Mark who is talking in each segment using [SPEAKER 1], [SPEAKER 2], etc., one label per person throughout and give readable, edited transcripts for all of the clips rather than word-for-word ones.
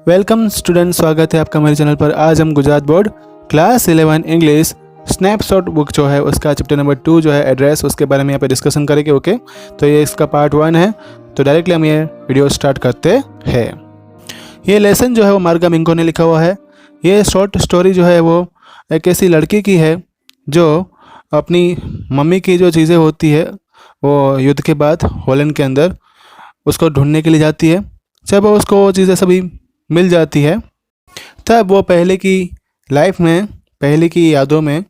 [SPEAKER 1] Welcome student, स्वागत है आपका मेरे चैनल पर। आज हम Gujarat board class 11 English snapshot book जो है उसका चैप्टर नंबर 2 जो है एड्रेस, उसके बारे में यहाँ पे डिस्कशन करेंगे। ओके, तो ये इसका पार्ट 1 है। तो डायरेक्टली हम ये वीडियो स्टार्ट करते हैं। ये लेसन जो है वो मार्गा मिंको ने लिखा हुआ है। ये शॉर्ट स्टोरी जो है वो एक ऐसी लड़की की है जो अपनी मम्मी की जो चीज़ें होती है वो युद्ध के बाद हॉलैंड के अंदर उसको ढूंढने के लिए जाती है। जब उसको वो चीज़ें सभी मिल जाती है तब वो पहले की लाइफ में, पहले की यादों में,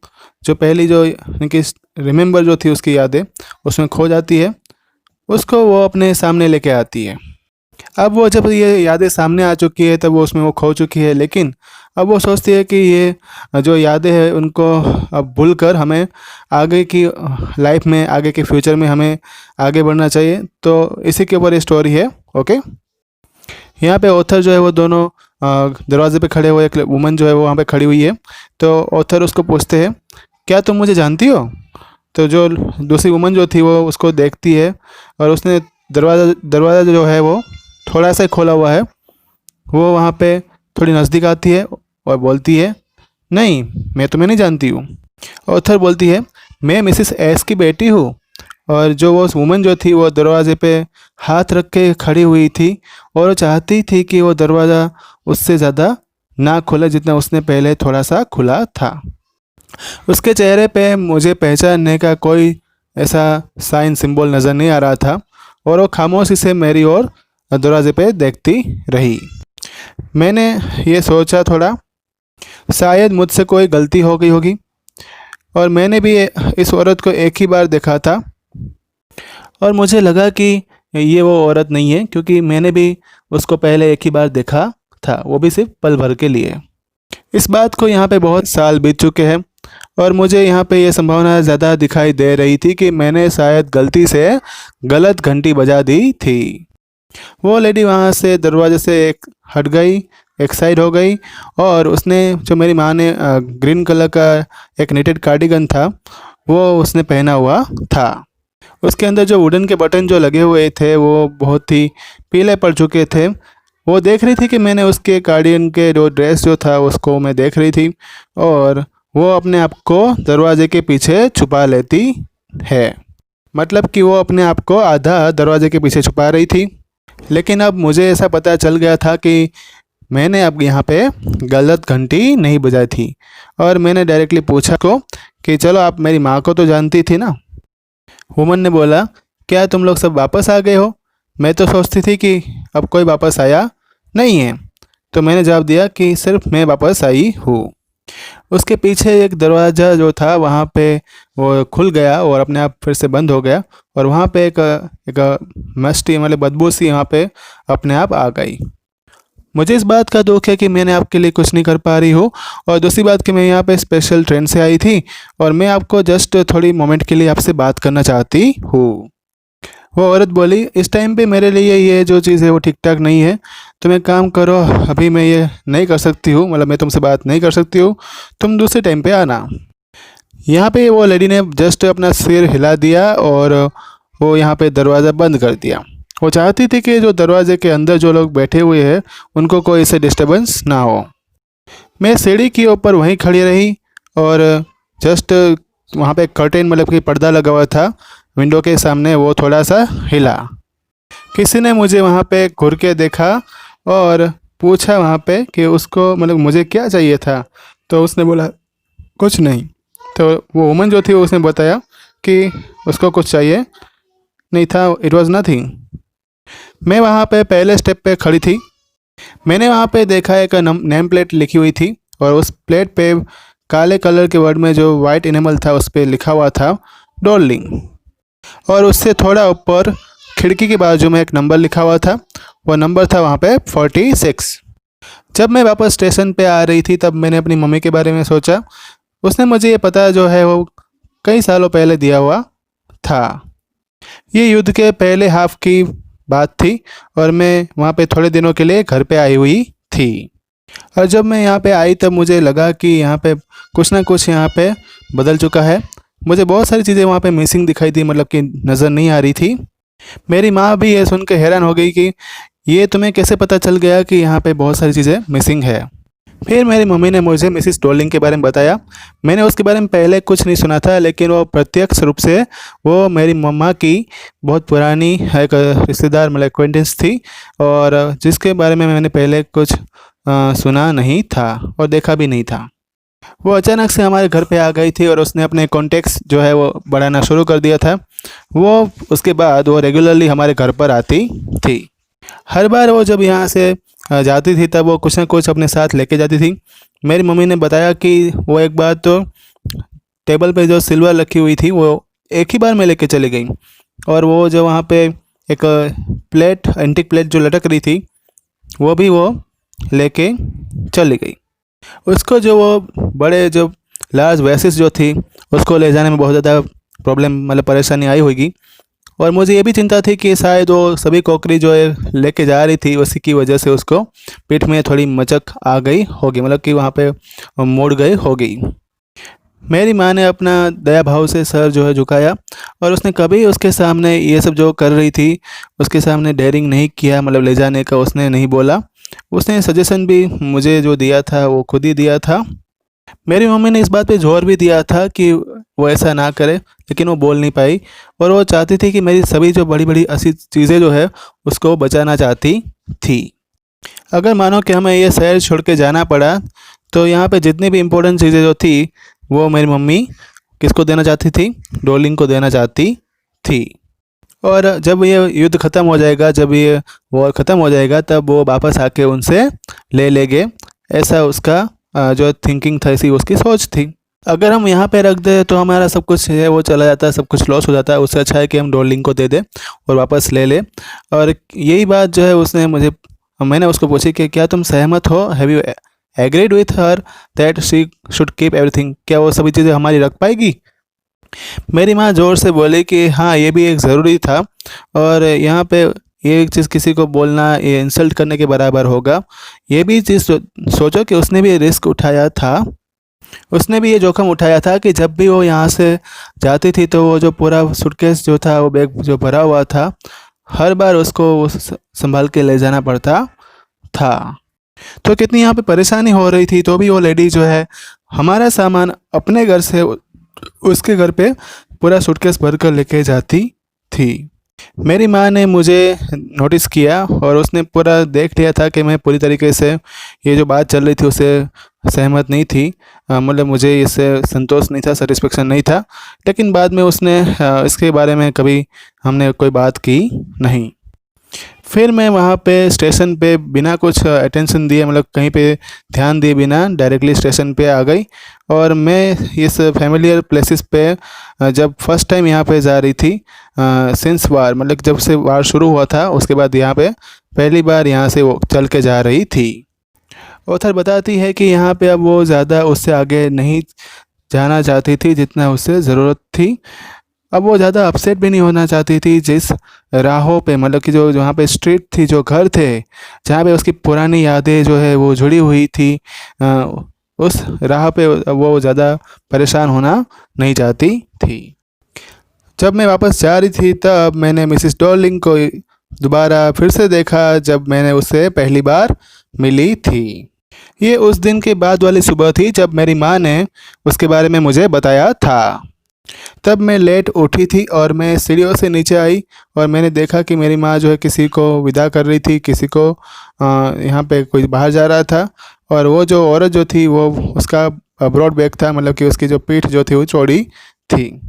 [SPEAKER 1] जो पहली जो इनकी रिमेंबर जो थी उसकी यादें उसमें खो जाती है। उसको वो अपने सामने लेके आती है। अब वो जब ये यादें सामने आ चुकी है तब वो उसमें वो खो चुकी है, लेकिन अब वो सोचती है कि ये जो यादें हैं उनको अब भूल कर हमें आगे की लाइफ में, आगे के फ्यूचर में हमें आगे बढ़ना चाहिए। तो इसी के ऊपर ये स्टोरी है। ओके, यहाँ पे ऑथर जो है वो दोनों दरवाजे पे खड़े हुए, एक वुमन जो है वो वहाँ पे खड़ी हुई है। तो ऑथर उसको पूछते हैं, क्या तुम मुझे जानती हो? तो जो दूसरी वुमन जो थी वो उसको देखती है और उसने दरवाज़ा जो है वो थोड़ा सा ही खोला हुआ है। वो वहाँ पे थोड़ी नज़दीक आती है और बोलती है, नहीं, मैं तुम्हें नहीं जानती हूँ। ऑथर बोलती है, मैं मिसेस एस की बेटी हूँ। और जो वो वुमन जो थी वो दरवाजे पे हाथ रख के खड़ी हुई थी और वो चाहती थी कि वो दरवाज़ा उससे ज़्यादा ना खुले जितना उसने पहले थोड़ा सा खुला था। उसके चेहरे पे मुझे पहचानने का कोई ऐसा साइन सिंबल नज़र नहीं आ रहा था और वो खामोशी से मेरी ओर दरवाजे पे देखती रही। मैंने ये सोचा थोड़ा, शायद मुझसे कोई गलती हो गई होगी और मैंने भी इस औरत को एक ही बार देखा था और मुझे लगा कि ये वो औरत नहीं है, क्योंकि मैंने भी उसको पहले एक ही बार देखा था, वो भी सिर्फ पल भर के लिए। इस बात को यहाँ पे बहुत साल बीत चुके हैं और मुझे यहाँ पे ये संभावना ज़्यादा दिखाई दे रही थी कि मैंने शायद गलती से गलत घंटी बजा दी थी। वो लेडी वहाँ से दरवाजे से एक हट गई, एक साइड हो गई और उसने, जो मेरी माँ ने ग्रीन कलर का एक नेटेड कार्डिगन था वो उसने पहना हुआ था। उसके अंदर जो वुडन के बटन जो लगे हुए थे वो बहुत ही पीले पड़ चुके थे। वो देख रही थी कि मैंने उसके कार्डिगन के जो ड्रेस जो था उसको मैं देख रही थी और वो अपने आप को दरवाजे के पीछे छुपा लेती है। मतलब कि वो अपने आप को आधा दरवाजे के पीछे छुपा रही थी। लेकिन अब मुझे ऐसा पता चल गया था कि मैंने अब यहाँ पे गलत घंटी नहीं बजाई थी और मैंने डायरेक्टली पूछा को कि चलो, आप मेरी माँ को तो जानती थी ना? वुमन ने बोला, क्या तुम लोग सब वापस आ गए हो? मैं तो सोचती थी कि अब कोई वापस आया नहीं है। तो मैंने जवाब दिया कि सिर्फ मैं वापस आई हूँ। उसके पीछे एक दरवाज़ा जो था वहाँ पे वो खुल गया और अपने आप फिर से बंद हो गया और वहाँ पे एक मस्ती मतलब बदबू सी वहाँ पे अपने आप आ गई। मुझे इस बात का दुख है कि मैंने आपके लिए कुछ नहीं कर पा रही हूँ और दूसरी बात कि मैं यहाँ पे स्पेशल ट्रेन से आई थी और मैं आपको जस्ट थोड़ी मोमेंट के लिए आपसे बात करना चाहती हूँ। वो औरत बोली, इस टाइम पे मेरे लिए ये जो चीज़ है वो ठीक ठाक नहीं है। तुम एक काम करो, अभी मैं ये नहीं कर सकती हूँ, मतलब मैं तुमसे बात नहीं कर सकती हूँ, तुम दूसरे टाइम पे आना। यहाँ पे वो लेडी ने जस्ट अपना सिर हिला दिया और वो यहाँ पे दरवाज़ा बंद कर दिया। वो चाहती थी कि जो दरवाजे के अंदर जो लोग बैठे हुए हैं उनको कोई ऐसे डिस्टर्बेंस ना हो। मैं सीढ़ी के ऊपर वहीं खड़ी रही और जस्ट वहाँ पे कर्टेन, मतलब कि पर्दा लगा हुआ था विंडो के सामने, वो थोड़ा सा हिला। किसी ने मुझे वहाँ पे घूर के देखा और पूछा वहाँ पे कि उसको, मतलब मुझे क्या चाहिए था? तो उसने बोला कुछ नहीं। तो वो वुमन जो थी उसने बताया कि उसको कुछ चाहिए नहीं था, इट वाज नथिंग। मैं वहाँ पे पहले स्टेप पे खड़ी थी। मैंने वहाँ पे देखा एक नेम प्लेट लिखी हुई थी और उस प्लेट पे काले कलर के वर्ड में जो वाइट एनिमल था उस पर लिखा हुआ था डॉर्लिंग, और उससे थोड़ा ऊपर खिड़की के बाजू में एक नंबर लिखा हुआ था। वो नंबर था वहाँ पे 46। जब मैं वापस स्टेशन पे आ रही थी तब मैंने अपनी मम्मी के बारे में सोचा। उसने मुझे ये पता जो है वो कई सालों पहले दिया हुआ था। ये युद्ध के पहले हाफ की बात थी और मैं वहाँ पे थोड़े दिनों के लिए घर पे आई हुई थी। और जब मैं यहाँ पे आई तब मुझे लगा कि यहाँ पे कुछ ना कुछ यहाँ पे बदल चुका है। मुझे बहुत सारी चीज़ें वहाँ पे मिसिंग दिखाई दी, मतलब कि नज़र नहीं आ रही थी। मेरी माँ भी ये सुन के हैरान हो गई कि ये तुम्हें कैसे पता चल गया कि यहाँ पे बहुत सारी चीज़ें मिसिंग है? फिर मेरी मम्मी ने मुझे मिसिस डॉर्लिंग के बारे में बताया। मैंने उसके बारे में पहले कुछ नहीं सुना था, लेकिन वो प्रत्यक्ष रूप से वो मेरी मम्मा की बहुत पुरानी एक रिश्तेदार मतलब एक्वेंटेंस थी, और जिसके बारे में मैंने पहले कुछ सुना नहीं था और देखा भी नहीं था। वो अचानक से हमारे घर पे आ गई थी और उसने अपने कॉन्टेक्ट्स जो है वो बढ़ाना शुरू कर दिया था। वो उसके बाद वो रेगुलरली हमारे घर पर आती थी। हर बार वो जब यहाँ से जाती थी तब वो कुछ ना कुछ अपने साथ लेके जाती थी। मेरी मम्मी ने बताया कि वो एक बार तो टेबल पे जो सिल्वर रखी हुई थी वो एक ही बार में लेके चली गई, और वो जो वहाँ पे एक प्लेट एंटीक प्लेट जो लटक रही थी वो भी वो लेके चली गई। उसको जो वो बड़े जो लार्ज वैसेस जो थी उसको ले जाने में बहुत ज़्यादा प्रॉब्लम मतलब परेशानी आई होगी, और मुझे ये भी चिंता थी कि शायद वो सभी क्रॉकरी जो है लेके जा रही थी उसी की वजह से उसको पीठ में थोड़ी मचक आ गई होगी, मतलब कि वहाँ पे मुड़ गई होगी। मेरी माँ ने अपना दया भाव से सर जो है झुकाया, और उसने कभी उसके सामने ये सब जो कर रही थी उसके सामने डेयरिंग नहीं किया, मतलब ले जाने का उसने नहीं बोला। उसने सजेशन भी मुझे जो दिया था वो खुद ही दिया था। मेरी मम्मी ने इस बात पे जोर भी दिया था कि वो ऐसा ना करे, लेकिन वो बोल नहीं पाई, और वो चाहती थी कि मेरी सभी जो बड़ी बड़ी ऐसी चीज़ें जो है उसको बचाना चाहती थी। अगर मानो कि हमें ये शहर छोड़ के जाना पड़ा तो यहाँ पे जितनी भी इम्पोर्टेंट चीज़ें जो थी वो मेरी मम्मी किसको देना चाहती थी? डॉर्लिंग को देना चाहती थी। और जब ये युद्ध ख़त्म हो जाएगा, जब ये वॉर ख़त्म हो जाएगा, तब वो वापस आके उनसे ले लेंगे, ऐसा उसका जो थिंकिंग था, ऐसी उसकी सोच थी। अगर हम यहाँ पे रख दें तो हमारा सब कुछ है वो चला जाता है, सब कुछ लॉस हो जाता है। उससे अच्छा है कि हम डॉर्लिंग को दे दें और वापस ले लें। और यही बात जो है उसने मुझे, मैंने उसको पूछी कि क्या तुम सहमत हो, have you agreed with her that she should keep everything, क्या वो सभी चीज़ें हमारी रख पाएगी? मेरी माँ ज़ोर से बोली कि हाँ, ये भी एक ज़रूरी था, और यहाँ पे ये एक चीज़ किसी को बोलना ये इंसल्ट करने के बराबर होगा। ये भी चीज़ सोचो कि उसने भी रिस्क उठाया था, उसने भी ये जोखिम उठाया था कि जब भी वो यहाँ से जाती थी तो वो जो पूरा सूटकेस जो था, वो बैग जो भरा हुआ था, हर बार उसको वो संभाल के ले जाना पड़ता था। तो कितनी यहाँ पे परेशानी हो रही थी, तो भी वो लेडी जो है हमारा सामान अपने घर से उसके घर पे पूरा सूटकेस भर कर लेके जाती थी। मेरी माँ ने मुझे नोटिस किया और उसने पूरा देख लिया था कि मैं पूरी तरीके से ये जो बात चल रही थी उससे सहमत नहीं थी, मतलब मुझे इससे संतोष नहीं था, सेटिस्फेक्शन नहीं था। लेकिन बाद में उसने इसके बारे में कभी हमने कोई बात की नहीं। फिर मैं वहाँ पे स्टेशन पे बिना कुछ अटेंशन दिए, मतलब कहीं पे ध्यान दिए बिना डायरेक्टली स्टेशन पे आ गई, और मैं इस फैमिलियर प्लेसेस पे जब फर्स्ट टाइम यहाँ पे जा रही थी सिंस वार, मतलब जब से वार शुरू हुआ था उसके बाद यहाँ पे पहली बार यहाँ से वो चल के जा रही थी। ऑथर बताती है कि यहाँ पे अब वो ज़्यादा उससे आगे नहीं जाना चाहती थी जितना उससे ज़रूरत थी। अब वो ज़्यादा अपसेट भी नहीं होना चाहती थी जिस राहों पे, मतलब कि जो जहाँ पे स्ट्रीट थी, जो घर थे, जहाँ पे उसकी पुरानी यादें जो है वो जुड़ी हुई थी, उस राह पे वो ज़्यादा परेशान होना नहीं चाहती थी। जब मैं वापस जा रही थी तब मैंने मिसिस डॉर्लिंग को दोबारा फिर से देखा जब मैंने उससे पहली बार मिली थी। ये उस दिन के बाद वाली सुबह थी जब मेरी माँ ने उसके बारे में मुझे बताया था। तब मैं लेट उठी थी और मैं सीढ़ियों से नीचे आई और मैंने देखा कि मेरी माँ जो है किसी को विदा कर रही थी, किसी को यहाँ पे कोई बाहर जा रहा था, और वो जो औरत जो थी वो उसका ब्रॉड बैक था, मतलब कि उसकी जो पीठ जो थी वो चौड़ी थी।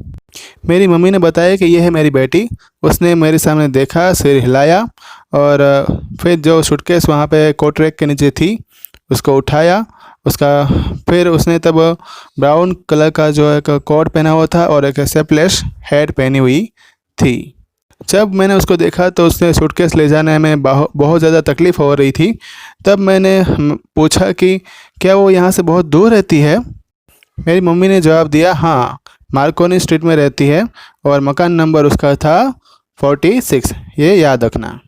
[SPEAKER 1] मेरी मम्मी ने बताया कि ये है मेरी बेटी। उसने मेरे सामने देखा, सिर हिलाया, और फिर जो सूटकेस वहाँ पे कोट रैक के नीचे थी उसको उठाया। उसका फिर उसने तब ब्राउन कलर का जो एक कोट पहना हुआ था और एक सेपलेस हैट पहनी हुई थी। जब मैंने उसको देखा तो उसने सूटकेस ले जाने में बहुत ज़्यादा तकलीफ़ हो रही थी। तब मैंने पूछा कि क्या वो यहाँ से बहुत दूर रहती है? मेरी मम्मी ने जवाब दिया, हाँ, मार्कोनी स्ट्रीट में रहती है और मकान नंबर उसका था 46, ये याद रखना।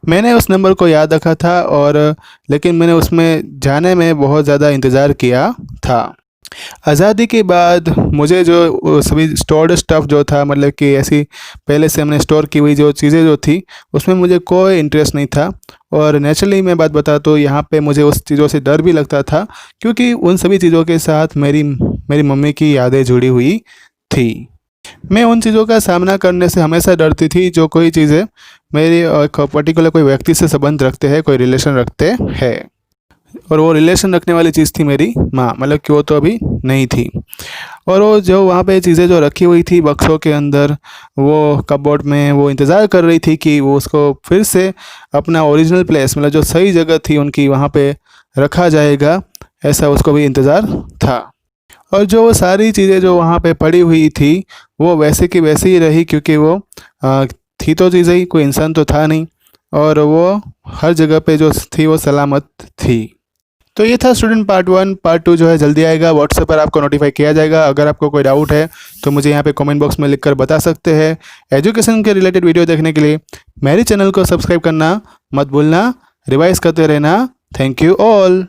[SPEAKER 1] मैंने उस नंबर को याद रखा था, और लेकिन मैंने उसमें जाने में बहुत ज़्यादा इंतज़ार किया था। आज़ादी के बाद मुझे जो सभी स्टोर्ड स्टफ़ जो था, मतलब कि ऐसी पहले से हमने स्टोर की हुई जो चीज़ें जो थी उसमें मुझे कोई इंटरेस्ट नहीं था, और नेचुरली मैं बात बता तो यहाँ पे मुझे उस चीज़ों से डर भी लगता था, क्योंकि उन सभी चीज़ों के साथ मेरी मेरी मम्मी की यादें जुड़ी हुई थी। मैं उन चीज़ों का सामना करने से हमेशा डरती थी जो कोई चीज़ें मेरी पर्टिकुलर कोई व्यक्ति से संबंध रखते हैं, कोई रिलेशन रखते हैं। और वो रिलेशन रखने वाली चीज़ थी मेरी माँ, मतलब कि वो तो अभी नहीं थी। और वो जो वहाँ पे चीज़ें जो रखी हुई थी बक्सों के अंदर, वो कपबोर्ड में, वो इंतज़ार कर रही थी कि वो उसको फिर से अपना ओरिजिनल प्लेस, मतलब जो सही जगह थी उनकी, वहाँ पे रखा जाएगा, ऐसा उसको भी इंतज़ार था। और जो वो सारी चीज़ें जो वहाँ पे पड़ी हुई थी वो वैसे की वैसी ही रही, क्योंकि वो थी तो चीज़ें ही, कोई इंसान तो था नहीं, और वो हर जगह पे जो थी वो सलामत थी। तो ये था स्टूडेंट पार्ट 1। पार्ट 2 जो है जल्दी आएगा, व्हाट्सएप पर आपको नोटिफाई किया जाएगा। अगर आपको कोई डाउट है तो मुझे यहाँ पे कमेंट बॉक्स में लिखकर बता सकते हैं। एजुकेशन के रिलेटेड वीडियो देखने के लिए मेरे चैनल को सब्सक्राइब करना मत भूलना, रिवाइज करते रहना। Thank you all.